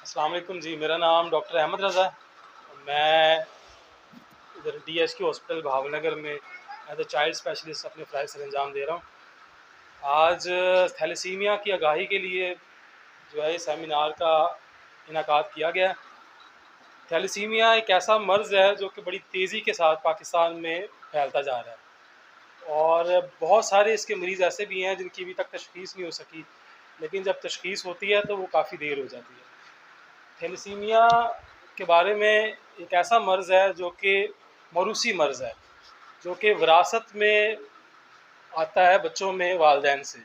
अस्सलाम वालेकुम जी। मेरा नाम डॉक्टर अहमद रज़ा है। मैं इधर DSK हॉस्पिटल भावनगर में एज ए चाइल्ड स्पेशलिस्ट अपने फ़राइज़ सर अंजाम दे रहा हूँ। आज थैलेसीमिया की आगाही के लिए जो है सेमिनार का इनेकाद किया गया। थैलेसीमिया एक ऐसा मर्ज़ है जो कि बड़ी तेज़ी के साथ पाकिस्तान में फैलता जा रहा है और बहुत सारे इसके मरीज़ ऐसे भी हैं जिनकी अभी तक तशख़ीस नहीं हो सकी, लेकिन जब तशख़ीस होती है तो वो काफ़ी देर हो जाती है। थैलेसीमिया के बारे में एक ऐसा मर्ज़ है जो कि मौरूसी मर्ज़ है, जो कि विरासत में आता है बच्चों में वालिदैन से,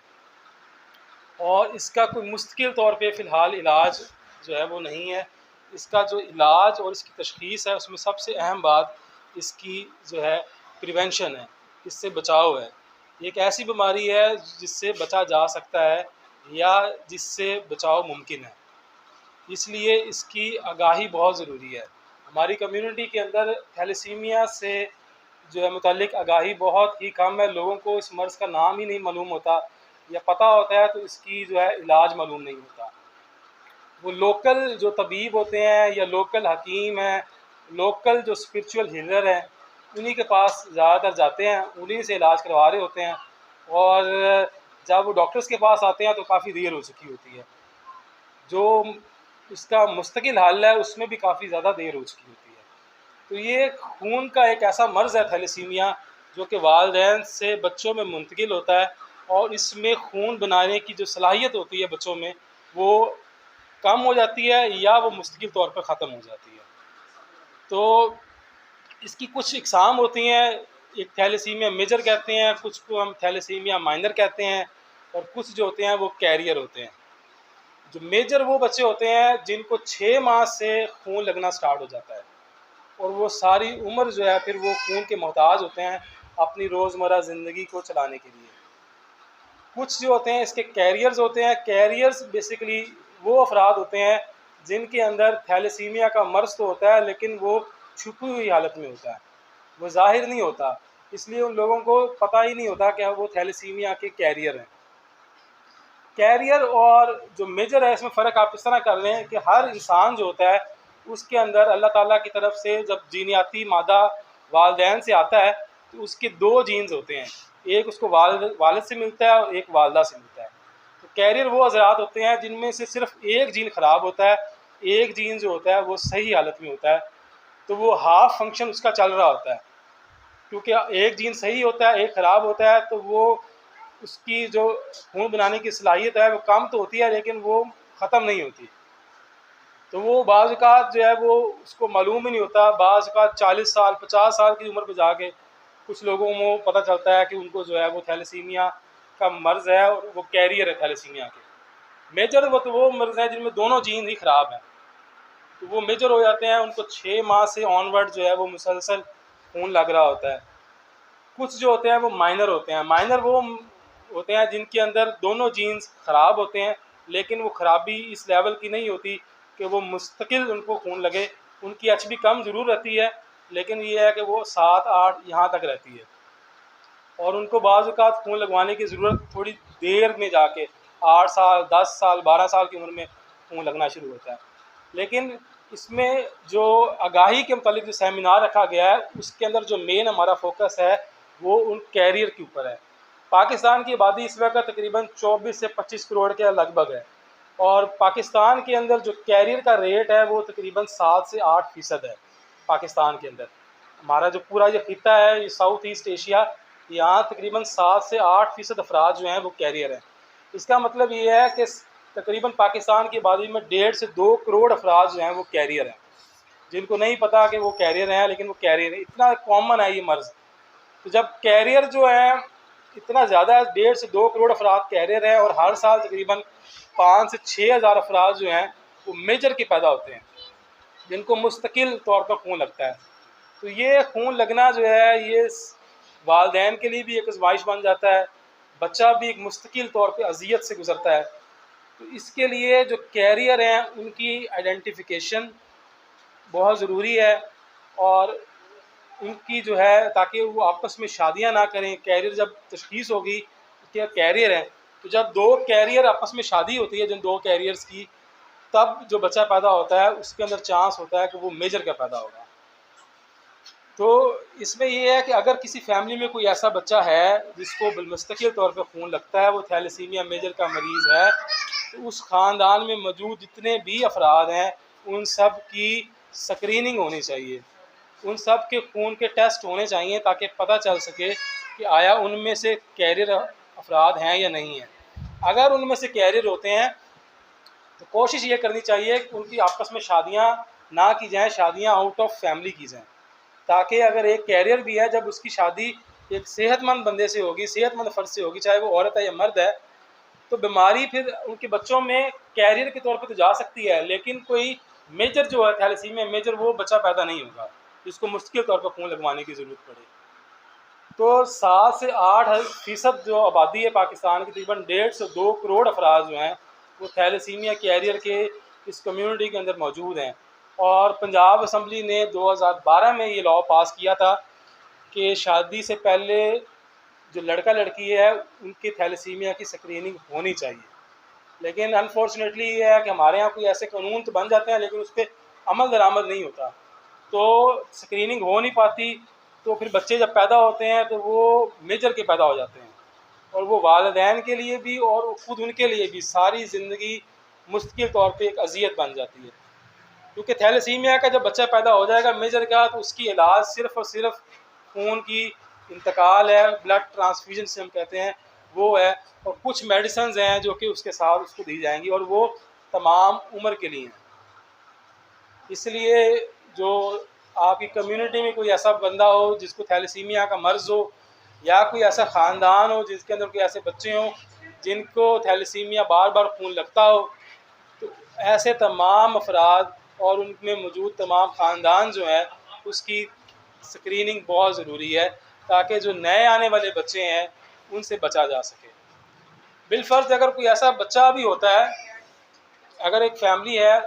और इसका कोई मुस्तकिल तौर पे फ़िलहाल इलाज जो है वो नहीं है। इसका जो इलाज और इसकी तशख़ीस है उसमें सबसे अहम बात इसकी जो है प्रिवेंशन है, इससे बचाव है। ये एक ऐसी बीमारी है जिससे बचा जा सकता है या जिससे बचाव मुमकिन है, इसलिए इसकी आगाही बहुत ज़रूरी है। हमारी कम्युनिटी के अंदर थैलेसीमिया से जो है मुतालिक आगाही बहुत ही कम है। लोगों को इस मर्ज़ का नाम ही नहीं मालूम होता, या पता होता है तो इसकी जो है इलाज मालूम नहीं होता। वो लोकल जो तबीब होते हैं या लोकल हकीम हैं, लोकल जो स्पिरिचुअल हीलर हैं, उन्हीं के पास ज़्यादातर जाते हैं, उन्हीं से इलाज करवा रहे होते हैं, और जब वो डॉक्टर्स के पास आते हैं तो काफ़ी देर हो चुकी होती है। जो इसका मुस्तकिल हल है उसमें भी काफ़ी ज़्यादा देर हो चुकी होती है। तो ये खून का एक ऐसा मर्ज़ है थैलेसीमिया, जो कि वालिदैन से बच्चों में मुंतकिल होता है, और इसमें खून बनाने की जो सलाहियत होती है बच्चों में, वो कम हो जाती है या वो मुस्तकिल तौर पर ख़त्म हो जाती है। तो इसकी कुछ इकसाम होती हैं, एक थैलेसीमिया मेजर कहते हैं, कुछ को हम थैलेसीमिया माइनर कहते हैं, और कुछ जो होते हैं वो कैरियर होते हैं। जो मेजर वो बच्चे होते हैं जिनको 6 माह से खून लगना स्टार्ट हो जाता है, और वो सारी उम्र जो है फिर वो खून के मोहताज होते हैं अपनी रोज़मर्रा ज़िंदगी को चलाने के लिए। कुछ जो होते हैं इसके कैरियर्स होते हैं। कैरियर्स बेसिकली वो अफराद होते हैं जिनके अंदर थैलेसीमिया का मर्ज़ तो होता है, लेकिन वो छुपी हुई हालत में होता है, वो ज़ाहिर नहीं होता, इसलिए उन लोगों को पता ही नहीं होता कि वो थैलेसीमिया के कैरियर हैं। कैरियर और जो मेजर है इसमें फ़र्क आप इस तरह कर लें कि हर इंसान जो होता है उसके अंदर अल्लाह ताला की तरफ से जब जीनियाती मादा वालिदैन से आता है तो उसके 2 जीन्स होते हैं, एक उसको वालिद से मिलता है और एक वालदा से मिलता है। तो कैरियर वो हज़रात होते हैं जिनमें से सिर्फ एक जीन ख़राब होता है, एक जीन जो होता है वो सही हालत में होता है, तो वो हाफ फंक्शन उसका चल रहा होता है। क्योंकि एक जीन सही होता है, एक ख़राब होता है, तो वो उसकी जो खून बनाने की सलाहियत है वो कम तो होती है, लेकिन वो ख़त्म नहीं होती। तो वो बाज़ औक़ात जो है वो उसको मालूम ही नहीं होता। बाज़ औक़ात 40 साल 50 साल की उम्र पे जाके कुछ लोगों को पता चलता है कि उनको जो है वो थैलेसीमिया का मर्ज़ है और वो कैरियर है थैलेसीमिया के। मेजर वो तो वो मर्ज़ है जिनमें दोनों जीन ही ख़राब हैं, तो वो मेजर हो जाते हैं। उनको 6 माह से ऑनवर्ड जो है वो मुसलसल खून लग रहा होता है। कुछ जो होते हैं वो माइनर होते हैं। माइनर वो होते हैं जिनके अंदर दोनों जीन्स ख़राब होते हैं, लेकिन वो ख़राबी इस लेवल की नहीं होती कि वो मुस्तकिल उनको खून लगे। उनकी HB कम ज़रूर रहती है, लेकिन ये है कि वो 7-8 यहाँ तक रहती है, और उनको बाज़ औक़ात खून लगवाने की ज़रूरत थोड़ी देर में जाके 8 साल 10 साल 12 साल की उम्र में खून लगना शुरू होता है। लेकिन इसमें जो आगाही के मुतालिक जो सेमिनार रखा गया है उसके अंदर जो मेन हमारा फोकस है वो उन कैरियर के ऊपर है। पाकिस्तान की आबादी इस वक्त तकरीबन 24 से 25 करोड़ के लगभग है, और पाकिस्तान के अंदर जो कैरियर का रेट है वो तकरीबन 7 से 8% है। पाकिस्तान के अंदर हमारा जो पूरा ये खिता है, ये साउथ ईस्ट एशिया, यहाँ तकरीबन 7 से 8% अफराद जो हैं वो कैरियर हैं। इसका मतलब ये है कि तकरीबन पाकिस्तान की आबादी में 1.5 से 2 करोड़ अफराद जो हैं वो कैरियर हैं, जिनको नहीं पता कि वो कैरियर हैं, लेकिन वो कैरियर है। इतना कॉमन है ये मर्ज़। तो जब कैरियर जो है इतना ज़्यादा है, 1.5 से 2 करोड़ अफराद कैरियर है, और हर साल तकरीबन 5 से 6 हज़ार अफराद जो हैं वो मेजर के पैदा होते हैं, जिनको मुस्तकिल तौर पर खून लगता है। तो ये खून लगना जो है ये वालिदैन के लिए भी एक आज़माइश बन जाता है, बच्चा भी एक मुस्तकिल तौर पे अज़ियत से गुज़रता है। तो इसके लिए जो कैरियर हैं उनकी आइडेंटिफिकेशन बहुत ज़रूरी है, और उनकी जो है ताकि वो आपस में शादियां ना करें। कैरियर जब तशख़ीस होगी कि कैरियर है, तो जब 2 कैरियर आपस में शादी होती है, जिन 2 कैरियर्स की, तब जो बच्चा पैदा होता है उसके अंदर चांस होता है कि वो मेजर का पैदा होगा। तो इसमें ये है कि अगर किसी फैमिली में कोई ऐसा बच्चा है जिसको बिलमुस्तकिल तौर पे खून लगता है, वो थैलेसीमिया मेजर का मरीज़ है, तो उस ख़ानदान में मौजूद जितने भी अफराद हैं उन सब की स्क्रीनिंग होनी चाहिए, उन सब के खून के टेस्ट होने चाहिए ताकि पता चल सके कि आया उनमें से कैरियर अफराद हैं या नहीं हैं। अगर उनमें से कैरियर होते हैं तो कोशिश ये करनी चाहिए कि उनकी आपस में शादियाँ ना की जाएँ, शादियाँ आउट ऑफ फैमिली की जाएँ, ताकि अगर एक कैरियर भी है, जब उसकी शादी एक सेहतमंद बंदे से होगी, सेहतमंद फ़र्द से होगी, चाहे वो औरत है या मर्द है, तो बीमारी फिर उनके बच्चों में कैरियर के तौर पे तो जा सकती है, लेकिन कोई मेजर जो है थैलेसीमिया मेजर वो बच्चा पैदा नहीं होगा जिसको मुश्किल तौर पर खून लगवाने की ज़रूरत पड़े। तो 7 से 8% जो आबादी है पाकिस्तान की, तकरीबन 1.5 से 2 करोड़ अफराद जो हैं वो थैलेसीमिया कैरियर के इस कम्युनिटी के अंदर मौजूद हैं। और पंजाब असम्बली ने 2012 में ये लॉ पास किया था कि शादी से पहले जो लड़का लड़की है उनकी थैलेसीमिया की स्क्रीनिंग होनी चाहिए। लेकिन अनफॉर्चुनेटली ये है कि हमारे यहाँ कोई ऐसे कानून तो बन जाते हैं लेकिन उस पर अमल दरामद नहीं होता, तो स्क्रीनिंग हो नहीं पाती। तो फिर बच्चे जब पैदा होते हैं तो वो मेजर के पैदा हो जाते हैं, और वो वालिदैन के लिए भी और ख़ुद उनके लिए भी सारी ज़िंदगी मुस्तकिल तौर पे एक अजियत बन जाती है। क्योंकि थैलेसीमिया का जब बच्चा पैदा हो जाएगा मेजर का, तो उसकी इलाज सिर्फ़ और सिर्फ खून की इंतकाल है, ब्लड ट्रांसफ्यूजन से हम कहते हैं वो है, और कुछ मेडिसिन हैं जो कि उसके साथ उसको दी जाएंगी, और वो तमाम उम्र के लिए हैं। इसलिए जो आपकी कम्युनिटी में कोई ऐसा बंदा हो जिसको थैलेसीमिया का मर्ज़ हो, या कोई ऐसा ख़ानदान हो जिसके अंदर कोई ऐसे बच्चे हों जिनको थैलेसीमिया बार बार खून लगता हो, तो ऐसे तमाम अफराद और उनमें मौजूद तमाम ख़ानदान जो है उसकी स्क्रीनिंग बहुत ज़रूरी है, ताकि जो नए आने वाले बच्चे हैं उनसे बचा जा सके। बिलफ़र्ज़ अगर कोई ऐसा बच्चा भी होता है, अगर एक फैमिली है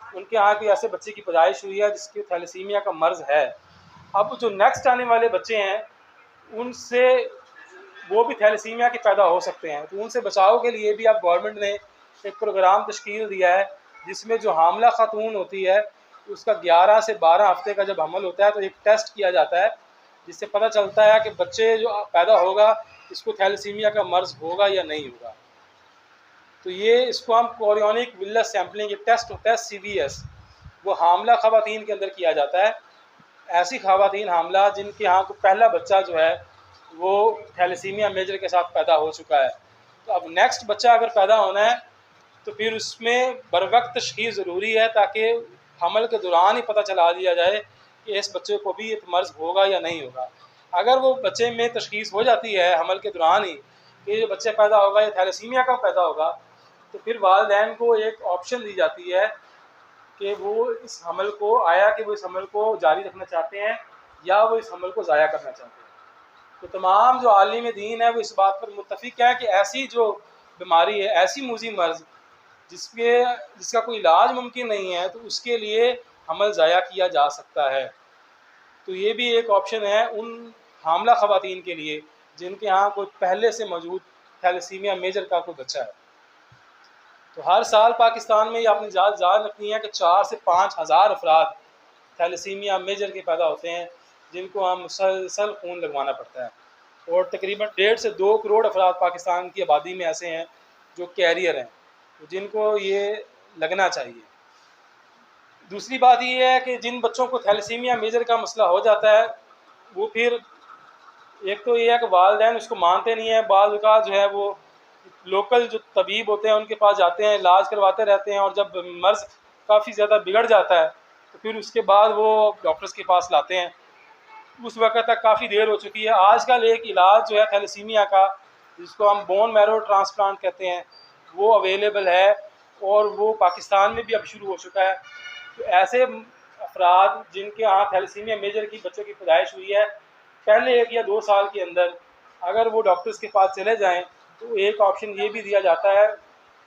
उनके यहाँ कोई ऐसे बच्चे की पैदाइश हुई है जिसकी थैलेसीमिया का मर्ज़ है, अब जो नेक्स्ट आने वाले बच्चे हैं उनसे वो भी थैलेसीमिया के पैदा हो सकते हैं, तो उनसे बचाव के लिए भी अब गवर्नमेंट ने एक प्रोग्राम तश्कील दिया है जिसमें जो हामला खातून होती है उसका 11 से 12 हफ्ते का जब हमल होता है तो एक टेस्ट किया जाता है जिससे पता चलता है कि बच्चे जो पैदा होगा इसको थैलेसीमिया का मर्ज़ होगा या नहीं होगा। तो ये इसको हम कोरियोनिक विलस सैम्पलिंग एक टेस्ट होता है CVS, वो हामला ख़वातीन के अंदर किया जाता है। ऐसी ख़वातीन हामला जिनके यहाँ को पहला बच्चा जो है वो थैलेसीमिया मेजर के साथ पैदा हो चुका है, तो अब नेक्स्ट बच्चा अगर पैदा होना है तो फिर उसमें बर वक्त तशख़ीस ज़रूरी है, ताकि हमल के दौरान ही पता चला दिया जाए कि इस बच्चे को भी एक मर्ज़ होगा या नहीं होगा। अगर वो बच्चे में तशख़ीस हो जाती है हमल के दौरान ही कि जो बच्चा पैदा होगा ये थैलेसीमिया का पैदा होगा, तो फिर वालिदैन को एक ऑप्शन दी जाती है कि वो इस हमल को कि वो इस हमल को जारी रखना चाहते हैं या वो इस हमल को ज़ाया करना चाहते हैं। तो तमाम जो आलिम दीन है वो इस बात पर मुत्तफ़िक़ है कि ऐसी जो बीमारी है, ऐसी मूज़ी मर्ज़ जिसका कोई इलाज मुमकिन नहीं है, तो उसके लिए हमल ज़ाया किया जा सकता है। तो ये भी एक ऑप्शन है उन हामला ख़वातीन के लिए जिनके यहाँ कोई पहले से मौजूद थैलेसीमिया मेजर का कोई बच्चा है। तो हर साल पाकिस्तान में ये आपने याद रखनी है कि 4 से 5 हज़ार अफराद थैलेसीमिया मेजर के पैदा होते हैं जिनको हम मुसलसल खून लगवाना पड़ता है, और तकरीबन 1.5 से 2 करोड़ अफराद पाकिस्तान की आबादी में ऐसे हैं जो कैरियर हैं, तो जिनको ये लगना चाहिए। दूसरी बात ये है कि जिन बच्चों को थैलेसीमिया मेजर का मसला हो जाता है वो फिर एक तो ये है कि वालिदैन उसको मानते नहीं हैं, बाज़ औक़ात जो है वो लोकल जो तबीब होते हैं उनके पास जाते हैं, इलाज करवाते रहते हैं, और जब मर्ज़ काफ़ी ज़्यादा बिगड़ जाता है तो फिर उसके बाद वो डॉक्टर्स के पास लाते हैं, उस वक्त तक काफ़ी देर हो चुकी है। आजकल एक इलाज जो है थैलेसीमिया का जिसको हम बोन मैरो ट्रांसप्लांट कहते हैं वो अवेलेबल है, और वो पाकिस्तान में भी अब शुरू हो चुका है। तो ऐसे अफराद जिनके यहाँ थैलेसीमिया मेजर की बच्चों की पैदाइश हुई है, पहले 1 या 2 साल के अंदर अगर वो डॉक्टर्स के पास चले जाएं तो एक ऑप्शन ये भी दिया जाता है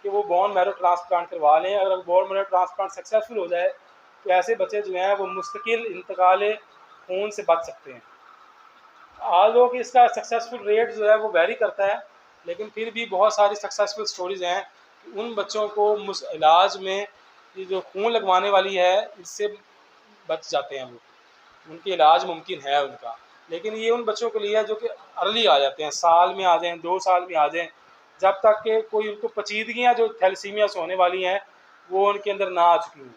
कि वो बोन मैरो ट्रांसप्लांट करवा लें। अगर बोन मैरो ट्रांसप्लांट सक्सेसफुल हो जाए तो ऐसे बच्चे जो हैं वो मुस्तकिल इंतकाल खून से बच सकते हैं। आल्दो कि इसका सक्सेसफुल रेट जो है वो वेरी करता है, लेकिन फिर भी बहुत सारी सक्सेसफुल स्टोरीज़ हैं कि उन बच्चों को इलाज में ये जो खून लगवाने वाली है इससे बच जाते हैं वो, उनके इलाज मुमकिन है उनका। लेकिन ये उन बच्चों के लिए है जो कि अर्ली आ जाते हैं, साल में आ जाएँ, 2 साल में आ जाएँ, जब तक कि कोई उनको पेचीदगियाँ जो थैलेसीमिया से होने वाली हैं वो उनके अंदर ना आ चुकी हों।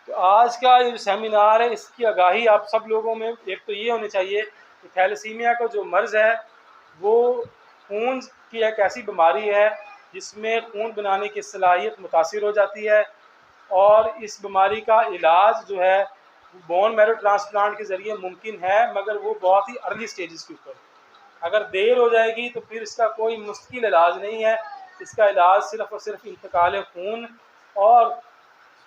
तो आज का ये जो सेमिनार है इसकी आगाही आप सब लोगों में एक तो ये होनी चाहिए कि थैलेसीमिया का जो मर्ज़ है वो खून की एक ऐसी बीमारी है जिसमें खून बनाने की सलाहियत मुतासिर हो जाती है, और इस बीमारी का इलाज जो है बोन मैरो ट्रांसप्लांट के ज़रिए मुमकिन है, मगर वो बहुत ही अर्ली स्टेजेस के ऊपर। अगर देर हो जाएगी तो फिर इसका कोई मुस्तकिल इलाज नहीं है। इसका इलाज सिर्फ़ और सिर्फ इंतकाल खून और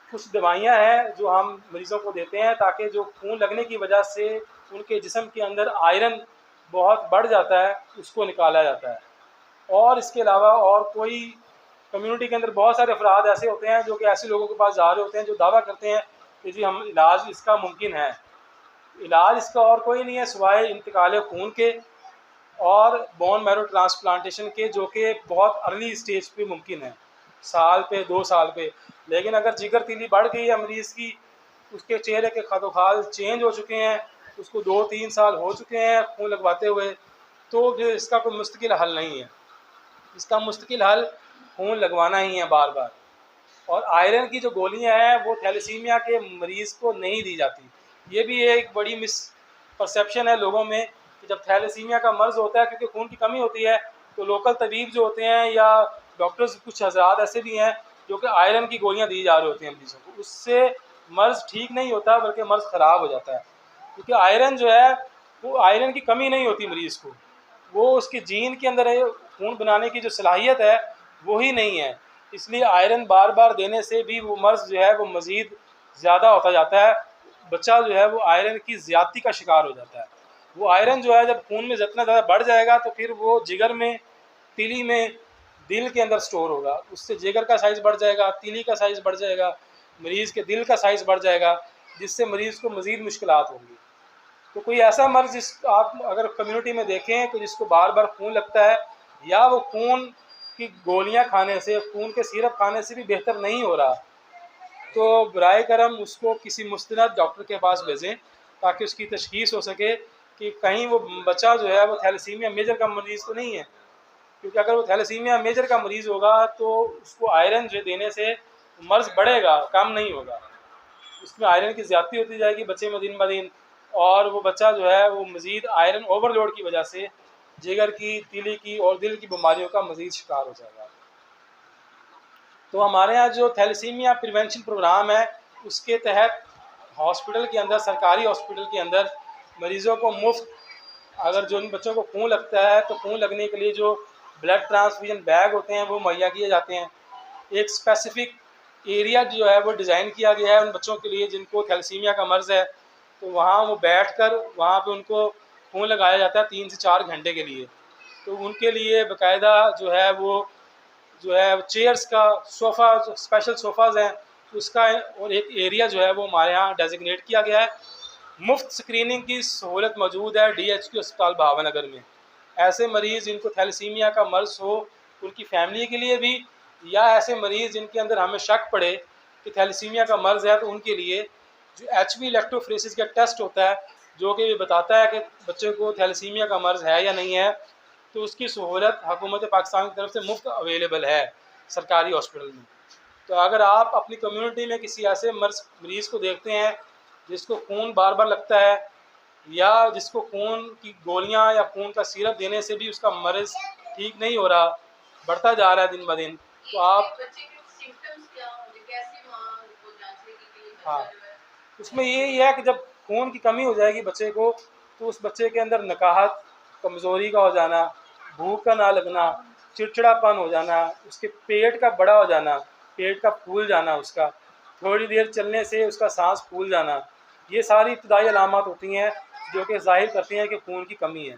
कुछ दवाइयाँ हैं जो हम मरीज़ों को देते हैं ताकि जो खून लगने की वजह से उनके जिस्म के अंदर आयरन बहुत बढ़ जाता है उसको निकाला जाता है। और इसके अलावा और कोई कम्युनिटी के अंदर बहुत सारे अफराद ऐसे होते हैं जो कि ऐसे लोगों के पास जा रहे होते हैं जो दावा करते हैं कि जी हम इलाज इसका मुमकिन है। इलाज इसका और कोई नहीं है सिवाय इंतकाल खून के और बोन मैरो ट्रांसप्लांटेशन के, जो कि बहुत अर्ली स्टेज पे मुमकिन है, साल पे 2 साल पे। लेकिन अगर जिगर तीली बढ़ गई है मरीज़ की, उसके चेहरे के खदोखाल चेंज हो चुके हैं, उसको 2-3 साल हो चुके हैं खून लगवाते हुए, तो फिर इसका कोई मुस्तकिल हल नहीं है। इसका मुस्तकिल हल खून लगवाना ही है बार बार। और आयरन की जो गोलियां हैं वो थैलेसीमिया के मरीज़ को नहीं दी जाती। ये भी एक बड़ी मिस परसेप्शन है लोगों में कि जब थैलेसीमिया का मर्ज़ होता है क्योंकि खून की कमी होती है तो लोकल तबीब जो होते हैं या डॉक्टर्स कुछ हज़रात ऐसे भी हैं जो कि आयरन की गोलियां दी जा रहे होती हैं मरीज़ों को। उससे मर्ज़ ठीक नहीं होता बल्कि मर्ज़ ख़राब हो जाता है, क्योंकि आयरन जो है वो आयरन की कमी नहीं होती मरीज़ को, वो उसके जीन के अंदर है, खून बनाने की जो सलाहियत है वो ही नहीं है। इसलिए आयरन बार बार देने से भी वो मर्ज़ जो है वो मज़ीद ज़्यादा होता जाता है। बच्चा जो है वो आयरन की ज़्यादती का शिकार हो जाता है। वो आयरन जो है जब खून में जितना ज़्यादा बढ़ जाएगा तो फिर वो जिगर में, तिली में, दिल के अंदर स्टोर होगा, उससे जिगर का साइज़ बढ़ जाएगा, तिली का साइज़ बढ़ जाएगा, मरीज़ के दिल का साइज़ बढ़ जाएगा, जिससे मरीज़ को मज़ीद मुश्किलात होंगी। तो कोई ऐसा मर्ज़ जिस आप अगर कम्युनिटी में देखें तो जिसको बार बार खून लगता है या वो खून की गोलियां खाने से, खून के सिरप खाने से भी बेहतर नहीं हो रहा, तो बराए करम उसको किसी मुस्तनद डॉक्टर के पास भेजें ताकि उसकी तशख़ीस हो सके कि कहीं वो बच्चा जो है वो थैलेसीमिया मेजर का मरीज़ तो नहीं है। क्योंकि अगर वो थैलेसीमिया मेजर का मरीज़ होगा तो उसको आयरन जो देने से मर्ज़ बढ़ेगा, कम नहीं होगा। उसमें आयरन की ज़्यादती होती जाएगी बच्चे में दिन ब दिन, और वो बच्चा जो है वो मज़ीद आयरन ओवरलोड की वजह से जिगर की, तिली की और दिल की बीमारियों का मज़ीद शिकार हो जाएगा। तो हमारे यहाँ जो थैलेसीमिया प्रिवेंशन प्रोग्राम है उसके तहत हॉस्पिटल के अंदर, सरकारी हॉस्पिटल के अंदर मरीज़ों को मुफ्त, अगर जो उन बच्चों को खून लगता है तो खून लगने के लिए जो ब्लड ट्रांसफ्यूजन बैग होते हैं वो मुहैया किए जाते हैं। एक स्पेसिफिक एरिया जो है वो डिज़ाइन किया गया है उन बच्चों के लिए जिनको थैलेसीमिया का मर्ज़ है, तो वहाँ वो बैठकर वहाँ पे उनको खून लगाया जाता है 3 से 4 घंटे के लिए। तो उनके लिए बाकायदा जो है वो जो है चेयर्स का, सोफ़ा, जो स्पेशल सोफ़ाज़ हैं उसका और एक एरिया जो है वो हमारे यहाँ डेजिग्नेट किया गया है। मुफ्त स्क्रीनिंग की सहूलत मौजूद है DHQ अस्पताल भावनगर में। ऐसे मरीज़ जिनको थैलेसीमिया का मर्ज़ हो उनकी फ़ैमिली के लिए भी, या ऐसे मरीज़ जिनके अंदर हमें शक पड़े कि थैलेसीमिया का मर्ज़ है तो उनके लिए जो HB इलेक्ट्रोफोरेसिस का टेस्ट होता है जो कि बताता है कि बच्चे को थैलेसीमिया का मर्ज़ है या नहीं है, तो उसकी सहूलत हुकूमत पाकिस्तान की तरफ से मुफ्त अवेलेबल है सरकारी हॉस्पिटल में। तो अगर आप अपनी कम्युनिटी में किसी ऐसे मरीज़ को देखते हैं जिसको खून बार बार लगता है या जिसको खून की गोलियां या खून का सिरप देने से भी उसका मर्ज़ ठीक नहीं हो रहा, बढ़ता जा रहा है दिन ब दिन, तो आप, हाँ, उसमें यही है कि जब खून की कमी हो जाएगी बच्चे को तो उस बच्चे के अंदर नकाहत, कमज़ोरी का हो जाना, भूख का ना लगना, चिड़चिड़ापन हो जाना, उसके पेट का बड़ा हो जाना, पेट का फूल जाना, उसका थोड़ी देर चलने से उसका सांस फूल जाना, ये सारी इब्तदाई अलामत होती हैं जो कि ज़ाहिर करती हैं कि खून की कमी है।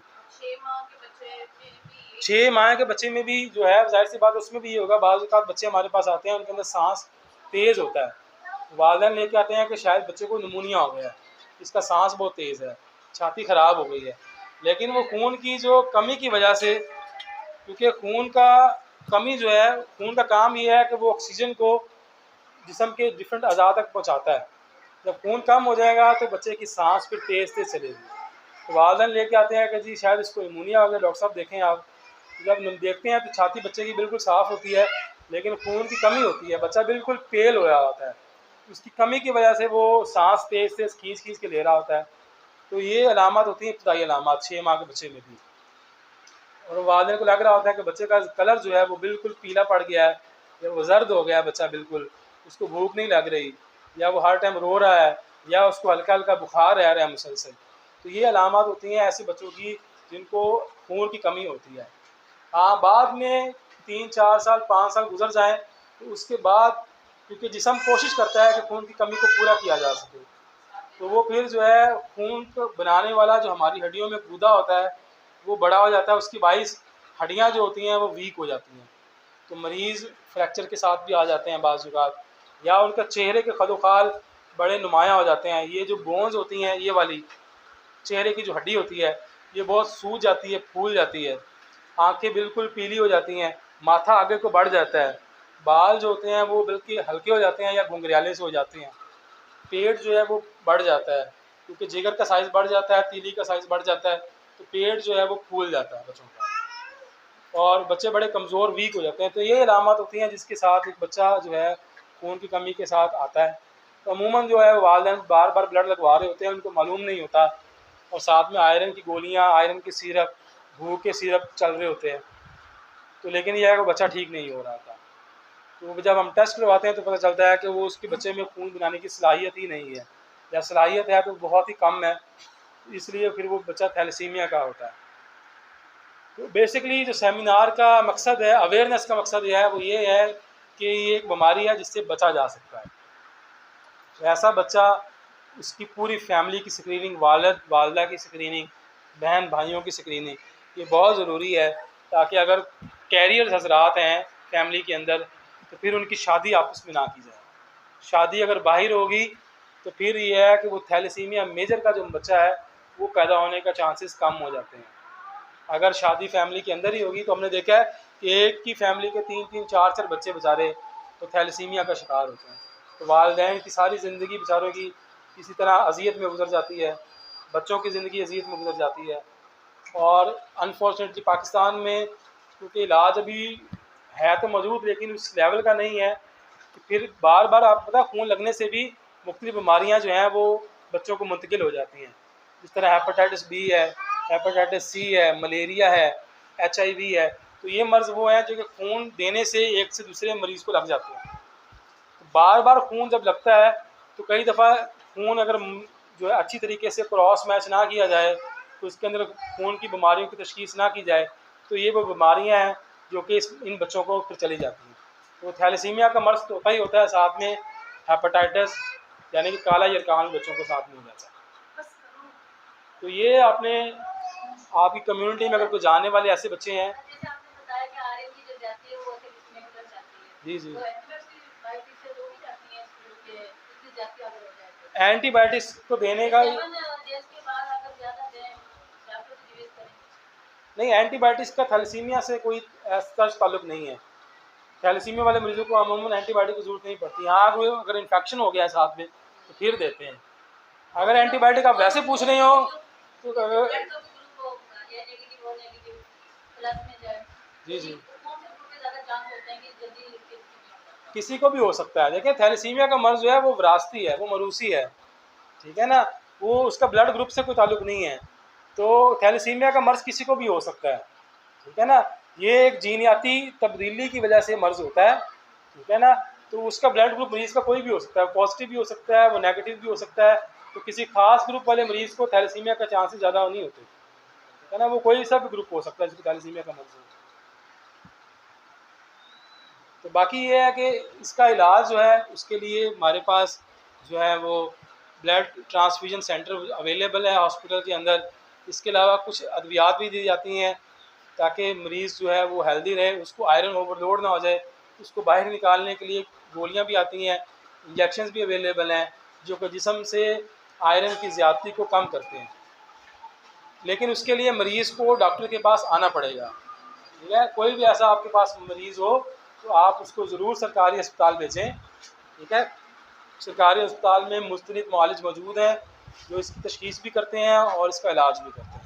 6 माह के बच्चे में भी जो है ज़ाहिर सी बात उसमें भी ये होगा, बाज़ औक़ात बच्चे हमारे पास आते हैं उनके अंदर सांस तेज़ होता है, वालिदैन लेके आते हैं कि शायद बच्चे को निमोनिया हो गया है, इसका सांस बहुत तेज़ है, छाती ख़राब हो गई है, लेकिन वो खून की जो कमी की वजह से, क्योंकि खून का कमी जो है, खून का काम ये है कि वो ऑक्सीजन को जिस्म के डिफरेंट अज़ा तक पहुँचाता है। जब खून कम हो जाएगा तो बच्चे की सांस फिर तेज़ तेज़ चलेगी। तो वालिदैन लेके आते हैं कि जी शायद इसको निमोनिया हो गया, डॉक्टर साहब देखें आप। जब देखते हैं तो छाती बच्चे की बिल्कुल साफ़ होती है, लेकिन खून की कमी होती है, बच्चा बिल्कुल पेल हो रहा होता है। उसकी कमी की वजह से वो सांस तेज़ तेज़ खींच खींच के ले रहा होता है। तो ये अलामत होती हैं इब्तदाई अलामत 6 माह के बच्चे में भी। और वालिदैन को लग रहा होता है कि बच्चे का कलर जो है वो बिल्कुल पीला पड़ गया है, या वो जर्द हो गया है बच्चा बिल्कुल, उसको भूख नहीं लग रही, या वो हर टाइम रो रहा है, या उसको हल्का हल्का बुखार रह रहा है मुसलसल। तो ये अलामत होती हैं ऐसे बच्चों की जिनको खून की कमी होती है। हाँ, बाद में 3-4 साल 5 साल गुजर जाएँ तो उसके बाद, क्योंकि जिस्म कोशिश करता है कि खून की कमी को पूरा किया जा सके, तो वो फिर जो है खून को बनाने वाला जो हमारी हड्डियों में कूदा होता है वो बड़ा हो जाता है, उसकी बाइस हड्डियाँ जो होती हैं वो वीक हो जाती हैं। तो मरीज़ फ्रैक्चर के साथ भी आ जाते हैं बाज़ औक़ात, या उनका चेहरे के खदोखाल बड़े नुमायाँ हो जाते हैं। ये जो बोन्स होती हैं, ये वाली चेहरे की जो हड्डी होती है, ये बहुत सूज जाती है, फूल जाती है, आँखें बिल्कुल पीली हो जाती हैं, माथा आगे को बढ़ जाता है, बाल जो होते हैं वो बल्कि हल्के हो जाते हैं या घुंघराले से हो जाते हैं, पेट जो है वो बढ़ जाता है, क्योंकि जिगर का साइज़ बढ़ जाता है, तीली का साइज़ बढ़ जाता है, तो पेट जो है वो फूल जाता है बच्चों का, और बच्चे बड़े कमज़ोर वीक हो जाते हैं। तो ये अलामत होती हैं जिसके साथ एक बच्चा जो है खून की कमी के साथ आता है। तो अमूमन जो है वालिदैन बार बार ब्लड लगवा रहे होते हैं, उनको मालूम नहीं होता, और साथ में आयरन की गोलियाँ, आयरन की सिरप, भूख के सिरप चल रहे होते हैं। तो लेकिन यह है कि बच्चा ठीक नहीं हो रहा था। तो जब हम टेस्ट करवाते हैं तो पता चलता है कि वो उसके बच्चे में खून बनाने की सलाहियत ही नहीं है, या सलाहियत है तो बहुत ही कम है, इसलिए फिर वो बच्चा थैलेसीमिया का होता है। तो बेसिकली जो सेमिनार का मकसद है, अवेयरनेस का मकसद यह है, वो ये है कि ये एक बीमारी है जिससे बचा जा सकता है। तो ऐसा बच्चा, उसकी पूरी फैमिली की स्क्रीनिंग, वालदा की स्क्रीनिंग, बहन भाइयों की स्क्रीनिंग, ये बहुत ज़रूरी है, ताकि अगर कैरियर हजरात हैं फैमिली के अंदर तो फिर उनकी शादी आपस में ना की जाए। शादी अगर बाहर होगी तो फिर ये है कि वो थैलेसीमिया मेजर का जो बच्चा है वो पैदा होने का चांसेस कम हो जाते हैं। अगर शादी फैमिली के अंदर ही होगी तो हमने देखा है कि एक की फैमिली के 3-3 4-4 बच्चे बेचारे तो थैलेसीमिया का शिकार होते हैं। तो वालिदैन की सारी ज़िंदगी बेचारों की किसी तरह अज़ियत में गुजर जाती है, बच्चों की ज़िंदगी अज़ियत में गुजर जाती है। और अनफॉर्चुनेटली पाकिस्तान में क्योंकि इलाज अभी है तो मौजूद, लेकिन उस लेवल का नहीं है, तो फिर बार बार आप पता खून लगने से भी मुख्तलिफ बीमारियाँ जो हैं वो बच्चों को मुंतकिल हो जाती हैं। जिस तरह हेपेटाइटिस बी है, हेपेटाइटिस सी है, मलेरिया है, HIV है। तो ये मर्ज़ वो हैं जो कि खून देने से एक से दूसरे मरीज़ को लग जाते हैं। तो बार बार खून जब लगता है तो कई दफ़ा खून अगर जो है अच्छी तरीके से क्रॉस मैच ना किया जाए, तो उसके अंदर खून की बीमारियों की तशख़ीस ना की जाए, तो ये वो बीमारियाँ हैं जो कि इन बच्चों को फिर चली जाती हैं। तो थैलेसीमिया का मर्ज़ तो होता ही होता है, साथ में हेपेटाइटिस यानी कि काला यरकान बच्चों को साथ में हो जाता है। तो ये आपने आपकी कम्युनिटी में अगर कोई जानने वाले ऐसे बच्चे हैं, जी जी, एंटीबायोटिक्स को देने का नहीं, एंटीबायोटिक्स का थैलेसीमिया से कोई ऐसा ताल्लुक नहीं है। थैलेसीमिया वाले मरीजों को अमूमन एंटीबायोटिक की ज़रूरत नहीं पड़ती। हाँ, अगर इन्फेक्शन हो गया है साथ में तो फिर देते हैं। अगर एंटीबायोटिक आप वैसे पूछ रहे हो तो जी जी, किसी को भी हो सकता है। देखिए थैलेसीमिया का मर्ज़ जो है वो विरासती है, वो मरूसी है, ठीक है ना, वो उसका ब्लड ग्रुप से कोई ताल्लुक नहीं है। तो थैलेसीमिया का मर्ज़ किसी को भी हो सकता है, ठीक है ना, ये एक जीनियाती तब्दीली की वजह से मर्ज़ होता है, ठीक है ना। तो उसका ब्लड ग्रुप मरीज़ का कोई भी हो सकता है, पॉजिटिव भी हो सकता है, वो नेगेटिव भी हो सकता है। तो किसी खास ग्रुप वाले मरीज़ को थैलेसीमिया का चांसेस ज़्यादा नहीं होते, ठीक है ना, वो कोई सा भी ग्रुप हो सकता है जिसको थैलेसीमिया का मर्ज़ हो। तो बाकी ये है कि इसका इलाज जो है उसके लिए हमारे पास जो है वो ब्लड ट्रांसफ्यूजन सेंटर अवेलेबल है हॉस्पिटल के अंदर। इसके अलावा कुछ अद्वियात भी दी जाती हैं ताकि मरीज़ जो है वो हेल्दी रहे, उसको आयरन ओवरलोड ना हो जाए। उसको बाहर निकालने के लिए गोलियां भी आती हैं, इंजेक्शंस भी अवेलेबल हैं जो कि जिस्म से आयरन की ज़्यादती को कम करते हैं। लेकिन उसके लिए मरीज़ को डॉक्टर के पास आना पड़ेगा, ठीक है। कोई भी ऐसा आपके पास मरीज़ हो तो आप उसको ज़रूर सरकारी अस्पताल भेजें, ठीक है। सरकारी अस्पताल में मुस्तनिद मुआलिज मौजूद हैं जो इसकी तशख़ीस भी करते हैं और इसका इलाज भी करते हैं।